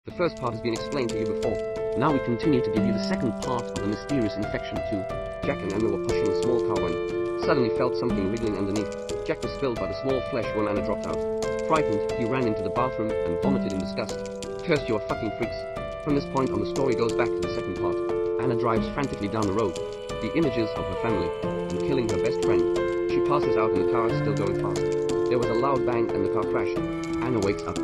The first part has been explained to you before. Now we continue to give you the second part of the mysterious infection too. Jack and Anna were pushing a small car when suddenly felt something wriggling underneath. Jack was spilled by the small flesh when Anna dropped out. Frightened, he ran into the bathroom and vomited in disgust. Cursed, you are fucking freaks. From this point on, the story goes back to the second part. Anna drives frantically down the road. The images of her family and killing her best friend. She passes out and the car is still going fast. There was a loud bang and the car crashed. Anna wakes up.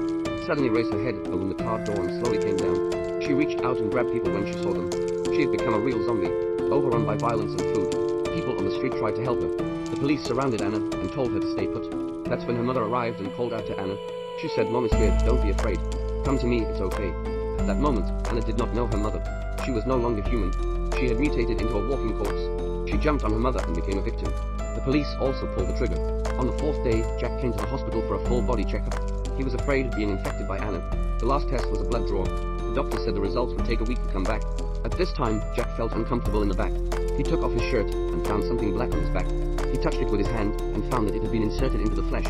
Suddenly raised her head, opened the car door and slowly came down. She reached out and grabbed people when she saw them. She had become a real zombie, overrun by violence and food. People on the street tried to help her. The police surrounded Anna and told her to stay put. That's when her mother arrived and called out to Anna. She said, "Mom is here, don't be afraid. Come to me, it's okay." At that moment, Anna did not know her mother. She was no longer human. She had mutated into a walking corpse. She jumped on her mother and became a victim. The police also pulled the trigger. On the fourth day, Jack came to the hospital for a full body checkup. He was afraid of being infected by Anna. The last test was a blood draw. The doctor said the results would take a week to come back. At this time, Jack felt uncomfortable in the back. He took off his shirt and found something black on his back. He touched it with his hand and found that it had been inserted into the flesh.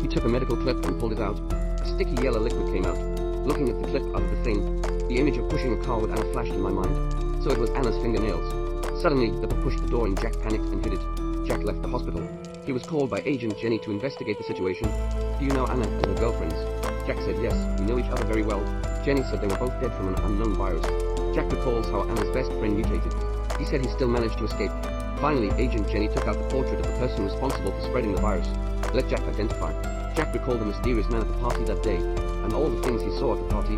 He took a medical clip and pulled it out. A sticky yellow liquid came out. Looking at the clip out of the thing, the image of pushing a car with Anna flashed in my mind. So it was Anna's fingernails. Suddenly, the pushed the door and Jack panicked and hid it. Jack left the hospital. He was called by Agent Jenny to investigate the situation. "Do you know Anna and her girlfriends?" Jack said yes, we know each other very well. Jenny said they were both dead from an unknown virus. Jack recalls how Anna's best friend mutated. He said he still managed to escape. Finally, Agent Jenny took out the portrait of the person responsible for spreading the virus. Let Jack identify. Jack recalled the mysterious man at the party that day, and all the things he saw at the party.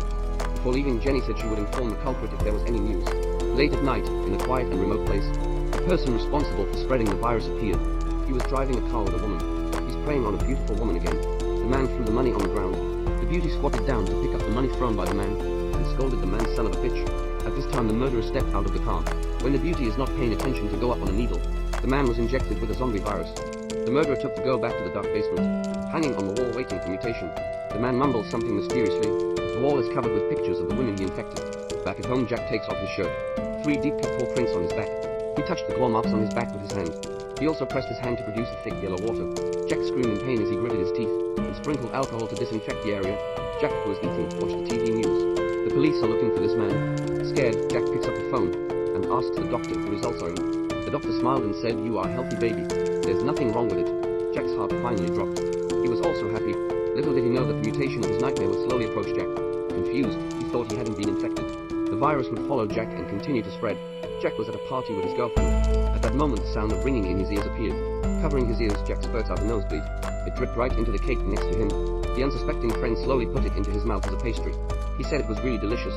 Before leaving, Jenny said she would inform the culprit if there was any news. Late at night, in a quiet and remote place, the person responsible for spreading the virus appeared. He was driving a car with a woman. He's preying on a beautiful woman again. The man threw the money on the ground. The beauty squatted down to pick up the money thrown by the man, and scolded the man son of a bitch. At this time, the murderer stepped out of the car. When the beauty is not paying attention to go up on a needle, the man was injected with a zombie virus. The murderer took the girl back to the dark basement. Hanging on the wall waiting for mutation, the man mumbles something mysteriously. The wall is covered with pictures of the women he infected. Back at home, Jack takes off his shirt. 3 deep cut paw prints on his back. He touched the claw marks on his back with his hand. He also pressed his hand to produce a thick yellow water. Jack screamed in pain as he gritted his teeth and sprinkled alcohol to disinfect the area. Jack, who was eating, watched the TV news. The police are looking for this man. Scared, Jack picks up the phone and asks the doctor if the results are in. The doctor smiled and said, "You are a healthy baby. There's nothing wrong with it." Jack's heart finally dropped. He was also happy. Little did he know that the mutation of his nightmare would slowly approach Jack. Confused, he thought he hadn't been infected. The virus would follow Jack and continue to spread. Jack was at a party with his girlfriend. At that moment, the sound of ringing in his ears appeared. Covering his ears, Jack spurts out a nosebleed. It dripped right into the cake next to him. The unsuspecting friend slowly put it into his mouth as a pastry. He said it was really delicious.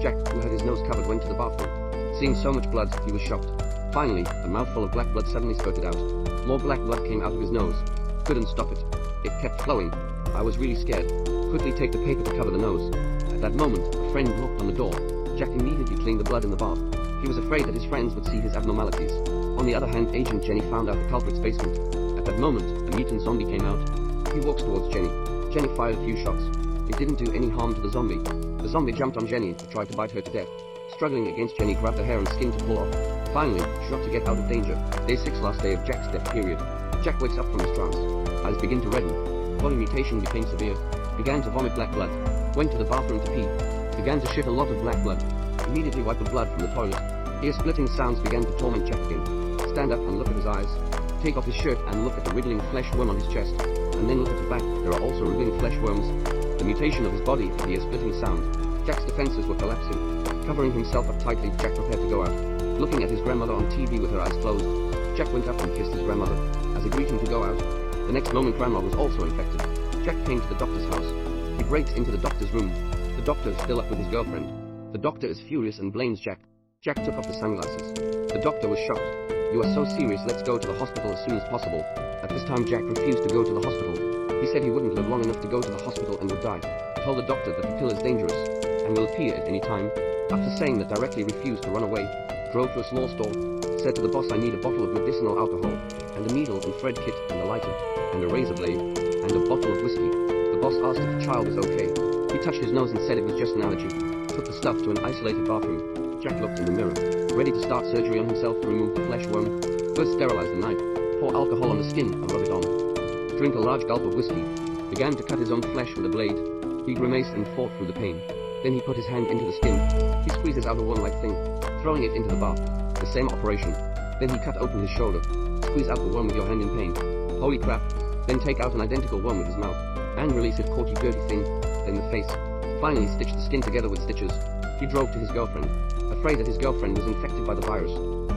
Jack, who had his nose covered, went to the bathroom. Seeing so much blood, he was shocked. Finally, a mouthful of black blood suddenly spurted out. More black blood came out of his nose. Couldn't stop it. It kept flowing. I was really scared. Quickly take the paper to cover the nose. At that moment, a friend knocked on the door. Jack immediately cleaned the blood in the bath. He was afraid that his friends would see his abnormalities. On the other hand, Agent Jenny found out the culprit's basement. At that moment, a mutant zombie came out. He walks towards Jenny. Jenny fired a few shots. It didn't do any harm to the zombie. The zombie jumped on Jenny and tried to bite her to death. Struggling against, Jenny grabbed her hair and skin to pull off. Finally, she got to get out of danger. Day 6, last day of Jack's death period. Jack wakes up from his trance. Eyes begin to redden. Body mutation became severe. Began to vomit black blood. Went to the bathroom to pee. Began to shit a lot of black blood. Immediately wiped the blood from the toilet. Ear-splitting sounds began to torment Jack again. Stand up and look at his eyes. Take off his shirt and look at the wriggling flesh worm on his chest. And then look at the back. There are also wriggling flesh worms. The mutation of his body, the ear-splitting sound. Jack's defenses were collapsing. Covering himself up tightly, Jack prepared to go out. Looking at his grandmother on TV with her eyes closed, Jack went up and kissed his grandmother. As he greeted to go out, the next moment Grandma was also infected. Jack came to the doctor's house. He breaks into the doctor's room. The doctor is still up with his girlfriend. The doctor is furious and blames Jack. Jack took off the sunglasses. The doctor was shocked. "You are so serious, let's go to the hospital as soon as possible." At this time, Jack refused to go to the hospital. He said he wouldn't live long enough to go to the hospital and would die. He told the doctor that the pill is dangerous and will appear at any time. After saying that, directly refused to run away. Drove to a small store. Said to the boss, "I need a bottle of medicinal alcohol, and a needle and thread kit, and a lighter, and a razor blade, and a bottle of whiskey." The boss asked if the child was okay. He touched his nose and said it was just an allergy. Took the stuff to an isolated bathroom. Jack looked in the mirror, ready to start surgery on himself to remove the flesh worm. First sterilize the knife. Pour alcohol on the skin and rub it on. Drink a large gulp of whiskey. Began to cut his own flesh with a blade. He grimaced and fought through the pain. Then he put his hand into the skin. He squeezes out a worm-like thing, throwing it into the bath. The same operation. Then he cut open his shoulder. Squeeze out the worm with your hand in pain. Holy crap. Then take out an identical worm with his mouth. And release it, caught you dirty thing. Then the face. Finally stitch the skin together with stitches. He drove to his girlfriend, afraid that his girlfriend was infected by the virus.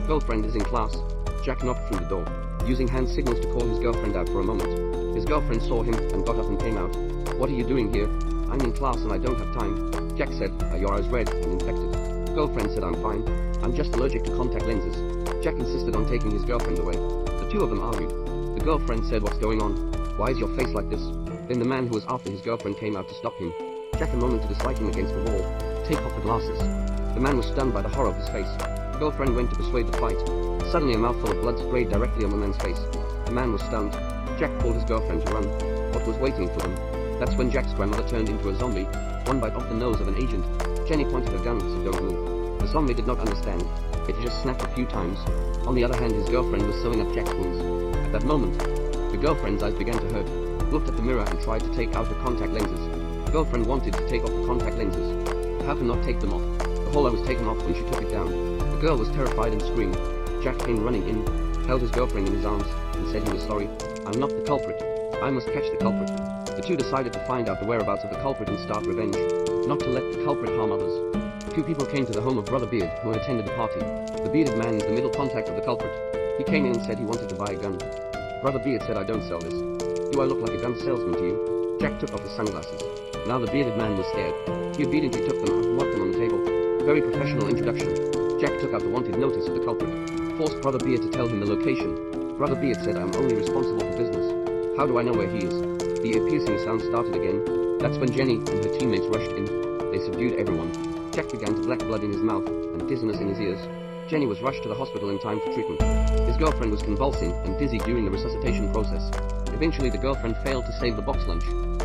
Girlfriend is in class. Jack knocked through the door, using hand signals to call his girlfriend out for a moment. His girlfriend saw him and got up and came out. What are you doing here? I'm in class and I don't have time. Jack said, are your eyes red and infected? Girlfriend said, I'm fine. I'm just allergic to contact lenses. Jack insisted on taking his girlfriend away. The two of them argued. The girlfriend said, what's going on? Why is your face like this? Then the man who was after his girlfriend came out to stop him. Jack, a moment to dislike him against the wall. Take off the glasses. The man was stunned by the horror of his face. Girlfriend went to persuade the fight. Suddenly a mouthful of blood sprayed directly on the man's face. The man was stunned. Jack called his girlfriend to run. What was waiting for them? That's when Jack's grandmother turned into a zombie. One bite off the nose of an agent. Jenny pointed her gun, so don't move. The zombie did not understand. It just snapped a few times. On the other hand, his girlfriend was sewing up Jack's wounds. At that moment, the girlfriend's eyes began to hurt. Looked at the mirror and tried to take out her contact lenses. Girlfriend wanted to take off the contact lenses. How can not take them off? The holder was taken off when she took it down. The girl was terrified and screamed. Jack came running in, held his girlfriend in his arms, and said he was sorry. I'm not the culprit. I must catch the culprit. The two decided to find out the whereabouts of the culprit and start revenge, not to let the culprit harm others. Two people came to the home of Brother Beard, who had attended the party. The bearded man is the middle contact of the culprit. He came in and said he wanted to buy a gun. Brother Beard said, I don't sell this. Do I look like a gun salesman to you? Jack took off his sunglasses. Now the bearded man was scared. He obediently took them out and walked them on the table. Very professional introduction. Jack took out the wanted notice of the culprit. Forced Brother Beard to tell him the location. Brother Beard said, I'm only responsible for business. How do I know where he is? The ear-piercing sound started again. That's when Jenny and her teammates rushed in. They subdued everyone. Jack began to black blood in his mouth and dizziness in his ears. Jenny was rushed to the hospital in time for treatment. His girlfriend was convulsing and dizzy during the resuscitation process. Eventually the girlfriend failed to save the box lunch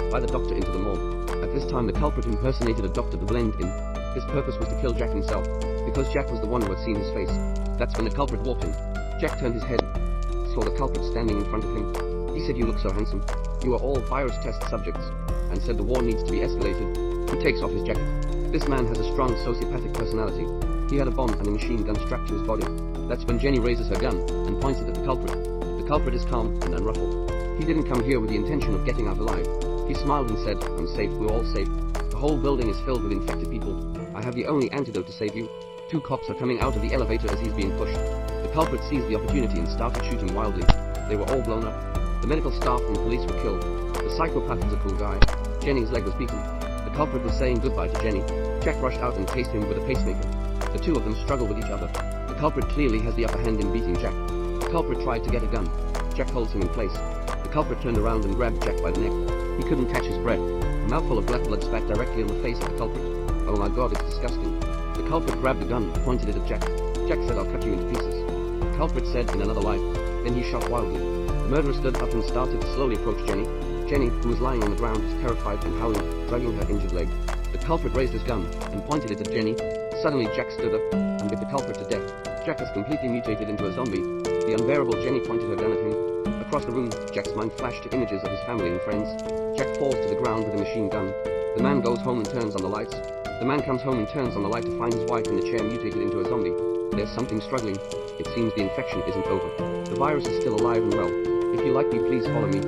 by the doctor into the morgue. At this time the culprit impersonated a doctor to blend in. His purpose was to kill Jack himself, because Jack was the one who had seen his face. That's when the culprit walked in. Jack turned his head, saw the culprit standing in front of him. He said, you look so handsome. You are all virus test subjects, and said the war needs to be escalated. He takes off his jacket. This man has a strong sociopathic personality. He had a bomb and a machine gun strapped to his body. That's when Jenny raises her gun and points it at the culprit. The culprit is calm and unruffled. He didn't come here with the intention of getting out alive. He smiled and said, I'm safe, we're all safe. The whole building is filled with infected people. I have the only antidote to save you. Two cops are coming out of the elevator as he's being pushed. The culprit seized the opportunity and started shooting wildly. They were all blown up. The medical staff and police were killed. The psychopath was a cool guy. Jenny's leg was beaten. The culprit was saying goodbye to Jenny. Jack rushed out and cased him with a pacemaker. The two of them struggled with each other. The culprit clearly has the upper hand in beating Jack. The culprit tried to get a gun. Jack holds him in place. The culprit turned around and grabbed Jack by the neck. He couldn't catch his breath. A mouthful of black blood spat directly on the face of the culprit. Oh my god, it's disgusting. The culprit grabbed the gun and pointed it at Jack. Jack said, I'll cut you into pieces. The culprit said, in another life. Then he shot wildly. The murderer stood up and started to slowly approach Jenny. Jenny, who was lying on the ground, was terrified and howling, dragging her injured leg. The culprit raised his gun and pointed it at Jenny. Suddenly Jack stood up and bit the culprit to death. Jack has completely mutated into a zombie. The unbearable Jenny pointed her gun at him. Across the room, Jack's mind flashed to images of his family and friends. Jack falls to the ground with a machine gun. The man goes home and turns on the lights. The man comes home and turns on the light to find his wife in a chair mutated into a zombie. There's something struggling. It seems the infection isn't over. The virus is still alive and well. If you like me, please follow me.